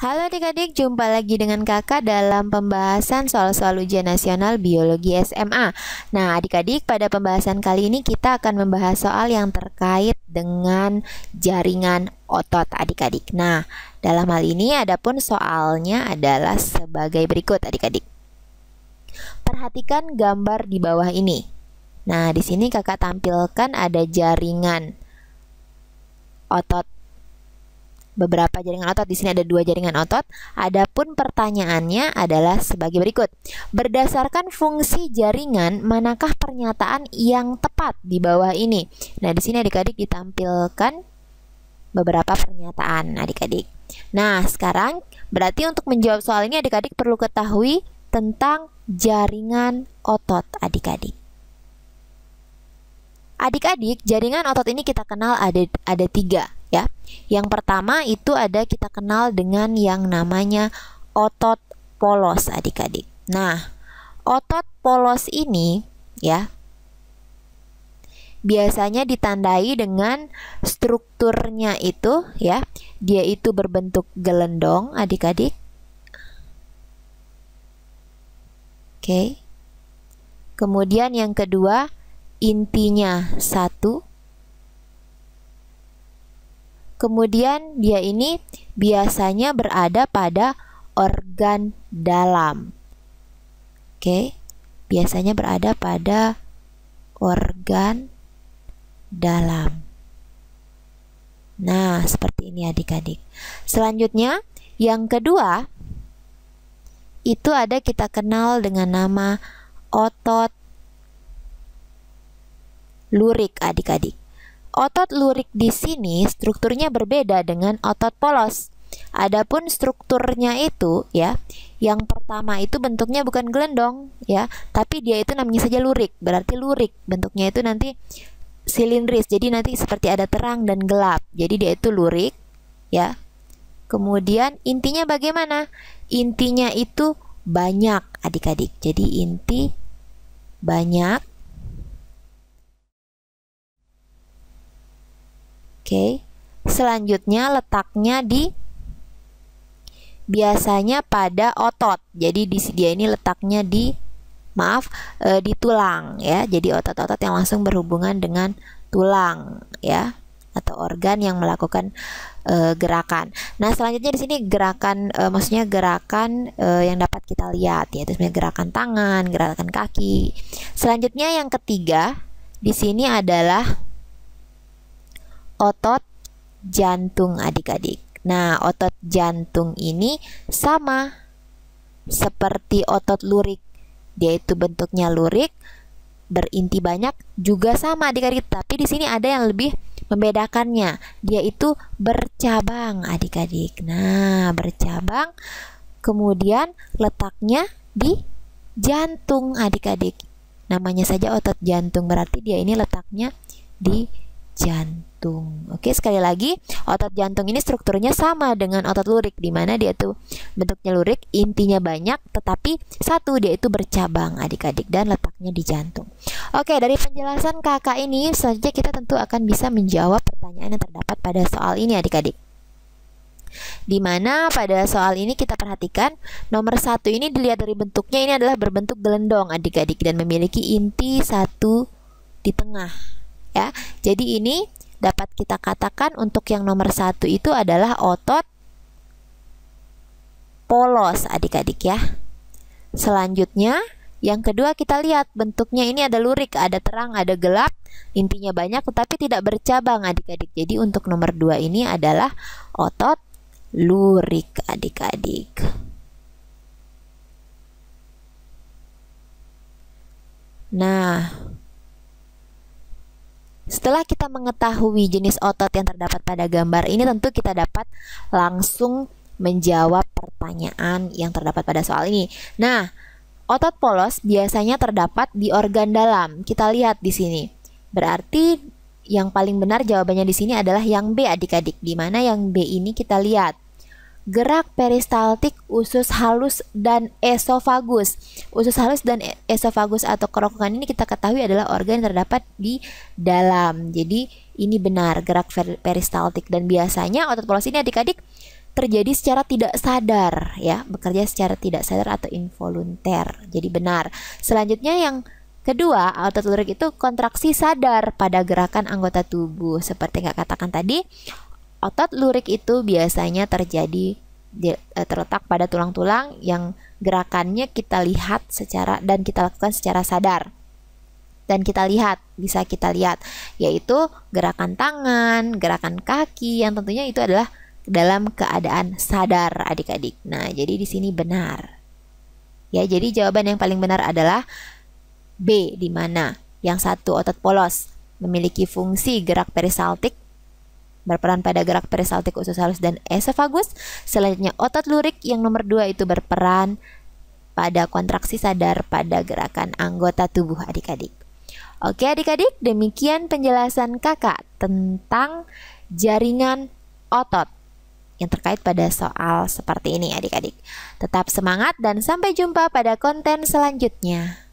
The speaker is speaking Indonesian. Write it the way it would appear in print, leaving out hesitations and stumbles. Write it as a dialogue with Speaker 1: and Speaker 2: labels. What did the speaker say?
Speaker 1: Halo adik-adik, jumpa lagi dengan kakak dalam pembahasan soal-soal ujian nasional biologi SMA. Nah adik-adik, pada pembahasan kali ini kita akan membahas soal yang terkait dengan jaringan otot adik-adik. Nah, dalam hal ini adapun soalnya adalah sebagai berikut adik-adik. Perhatikan gambar di bawah ini. Nah, di sini kakak tampilkan ada jaringan otot. Beberapa jaringan otot, di sini ada 2 jaringan otot. Adapun pertanyaannya adalah sebagai berikut. Berdasarkan fungsi jaringan, manakah pernyataan yang tepat di bawah ini? Nah, di sini adik-adik ditampilkan beberapa pernyataan adik-adik. Nah, sekarang berarti untuk menjawab soal ini adik-adik perlu ketahui tentang jaringan otot adik-adik. Adik-adik, jaringan otot ini kita kenal ada 3 ya. Yang pertama itu kita kenal dengan yang namanya otot polos adik-adik. Nah, otot polos ini ya biasanya ditandai dengan strukturnya itu ya, dia itu berbentuk gelendong adik-adik. Oke. Kemudian yang kedua, intinya 1. Kemudian dia ini biasanya berada pada organ dalam. Oke, biasanya berada pada organ dalam. Nah, seperti ini adik-adik. Selanjutnya, yang kedua itu kita kenal dengan nama otot lurik adik-adik. Otot lurik di sini strukturnya berbeda dengan otot polos. Adapun strukturnya itu ya, yang pertama itu bentuknya bukan gelendong ya, tapi dia itu namanya saja lurik. Berarti lurik bentuknya itu nanti silindris. Jadi nanti seperti ada terang dan gelap. Jadi dia itu lurik ya. Kemudian intinya bagaimana? Intinya itu banyak adik-adik. Jadi inti banyak. Oke, selanjutnya letaknya biasanya pada otot. Jadi dia ini letaknya di tulang ya. Jadi otot-otot yang langsung berhubungan dengan tulang ya, atau organ yang melakukan gerakan. Nah, selanjutnya di sini gerakan maksudnya gerakan yang dapat kita lihat yaitu gerakan tangan, gerakan kaki. Selanjutnya yang ketiga di sini adalah otot jantung adik-adik. Nah, otot jantung ini sama seperti otot lurik. Dia itu bentuknya lurik, berinti banyak, juga sama adik-adik. Tapi di sini ada yang lebih membedakannya. Dia itu bercabang adik-adik. Nah, bercabang, kemudian letaknya di jantung adik-adik. Namanya saja otot jantung, berarti dia ini letaknya di jantung. Oke, sekali lagi, otot jantung ini strukturnya sama dengan otot lurik, di mana dia tuh bentuknya lurik, intinya banyak, tetapi satu, dia itu bercabang adik-adik dan letaknya di jantung. Oke, dari penjelasan kakak ini, selanjutnya kita tentu akan bisa menjawab pertanyaan yang terdapat pada soal ini adik-adik. Di mana pada soal ini kita perhatikan nomor 1 ini dilihat dari bentuknya, ini adalah berbentuk gelendong adik-adik dan memiliki inti 1 di tengah ya. Jadi ini dapat kita katakan untuk yang nomor 1 itu adalah otot polos adik-adik ya. Selanjutnya yang kedua kita lihat bentuknya ini ada lurik, ada terang, ada gelap, intinya banyak tetapi tidak bercabang adik-adik. Jadi untuk nomor 2 ini adalah otot lurik adik-adik. Nah, setelah kita mengetahui jenis otot yang terdapat pada gambar ini, tentu kita dapat langsung menjawab pertanyaan yang terdapat pada soal ini. Nah, otot polos biasanya terdapat di organ dalam. Kita lihat di sini. Berarti yang paling benar jawabannya di sini adalah yang B adik-adik. Di mana yang B ini kita lihat. Gerak peristaltik usus halus dan esofagus. Usus halus dan esofagus atau kerongkongan ini kita ketahui adalah organ yang terdapat di dalam. Jadi ini benar, gerak peristaltik. Dan biasanya otot polos ini adik-adik terjadi secara tidak sadar ya, bekerja secara tidak sadar atau involunter. Jadi benar. Selanjutnya yang kedua, otot lurik itu kontraksi sadar pada gerakan anggota tubuh. Seperti yang katakan tadi, otot lurik itu biasanya terletak pada tulang-tulang yang gerakannya kita lihat dan kita lakukan secara sadar. Dan bisa kita lihat, yaitu gerakan tangan, gerakan kaki yang tentunya itu adalah dalam keadaan sadar adik-adik. Nah, jadi di sini benar. Ya, jadi jawaban yang paling benar adalah B, di mana yang satu otot polos memiliki fungsi gerak perisaltik, berperan pada gerak perisaltik usus halus dan esofagus. Selanjutnya otot lurik yang nomor 2 itu berperan pada kontraksi sadar pada gerakan anggota tubuh adik-adik. Oke adik-adik, demikian penjelasan kakak tentang jaringan otot yang terkait pada soal seperti ini adik-adik. Tetap semangat dan sampai jumpa pada konten selanjutnya.